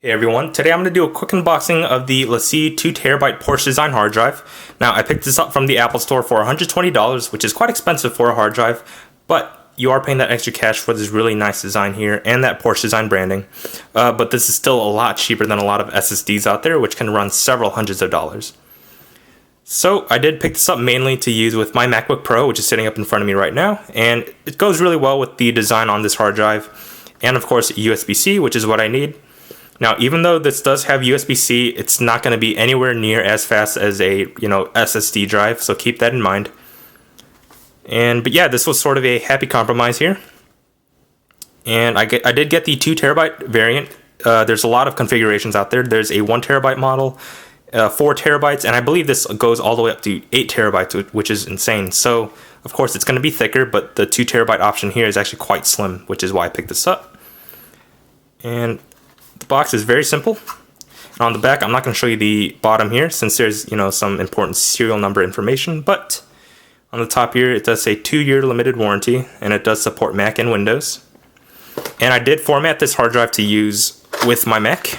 Hey everyone, today I'm going to do a quick unboxing of the LaCie 2TB Porsche design hard drive. Now I picked this up from the Apple Store for $120, which is quite expensive for a hard drive, but you are paying that extra cash for this really nice design here and that Porsche design branding. But this is still a lot cheaper than a lot of SSDs out there, which can run several hundreds of dollars. So I did pick this up mainly to use with my MacBook Pro, which is sitting up in front of me right now, and it goes really well with the design on this hard drive, and of course USB-C, which is what I need. Now, even though this does have USB-C, it's not going to be anywhere near as fast as a SSD drive, so keep that in mind. But yeah, this was sort of a happy compromise here. And I did get the 2TB variant. There's a lot of configurations out there. There's a 1TB model, 4TB, and I believe this goes all the way up to 8TB, which is insane. So, of course, it's going to be thicker, but the 2TB option here is actually quite slim, which is why I picked this up. And the box is very simple. And on the back, I'm not going to show you the bottom here since there's some important serial number information, but on the top here it does say 2-year limited warranty, and it does support Mac and Windows. And I did format this hard drive to use with my Mac.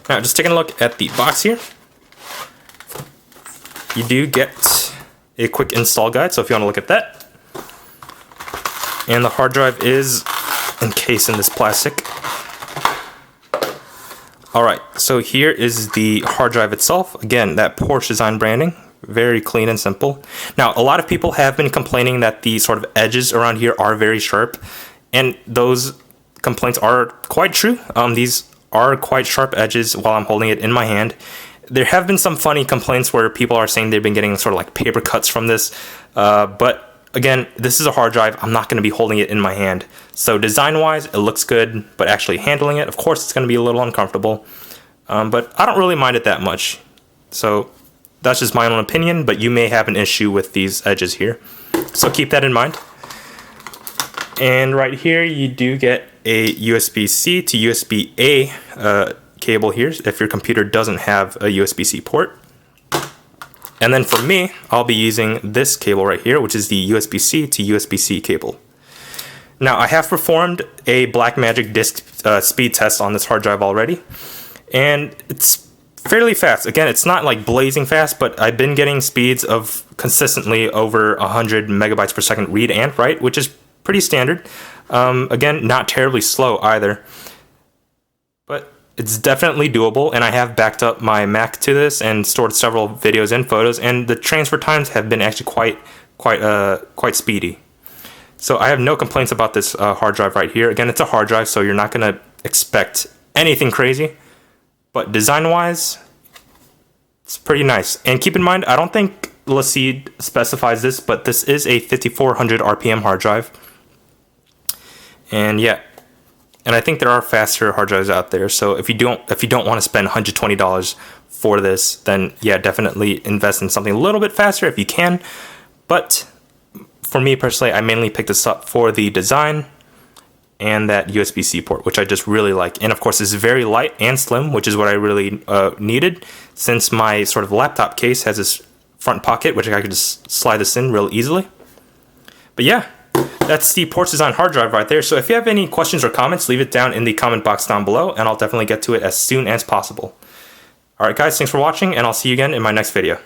Now, just taking a look at the box here, you do get a quick install guide, so if you want to look at that. And the hard drive is encased in this plastic. Alright, so here is the hard drive itself. Again, that Porsche design branding, very clean and simple. Now, a lot of people have been complaining that the sort of edges around here are very sharp, and those complaints are quite true. These are quite sharp edges while I'm holding it in my hand. There have been some funny complaints where people are saying they've been getting sort of like paper cuts from this, but again, this is a hard drive. I'm not going to be holding it in my hand. So design-wise, it looks good, but actually handling it, of course, it's going to be a little uncomfortable. But I don't really mind it that much. So that's just my own opinion, but you may have an issue with these edges here. So keep that in mind. And right here, you do get a USB-C to USB-A cable here if your computer doesn't have a USB-C port. And then for me, I'll be using this cable right here, which is the USB-C to USB-C cable. Now, I have performed a Blackmagic disk speed test on this hard drive already, and it's fairly fast. Again, it's not like blazing fast, but I've been getting speeds of consistently over 100 megabytes per second read and write, which is pretty standard. Again, not terribly slow either. But it's definitely doable, and I have backed up my Mac to this and stored several videos and photos, and the transfer times have been actually quite speedy. So I have no complaints about this hard drive right here. Again, it's a hard drive, so you're not going to expect anything crazy, but design-wise, it's pretty nice. And keep in mind, I don't think LaCie specifies this, but this is a 5400 RPM hard drive. And yeah. And I think there are faster hard drives out there. So if you don't want to spend $120 for this, then yeah, definitely invest in something a little bit faster if you can. But for me personally, I mainly picked this up for the design and that USB-C port, which I just really like. And of course, it's very light and slim, which is what I really needed, since my sort of laptop case has this front pocket, which I could just slide this in real easily. But yeah. That's the Porsche design hard drive right there. So if you have any questions or comments, leave it down in the comment box down below, and I'll definitely get to it as soon as possible. Alright guys, thanks for watching, and I'll see you again in my next video.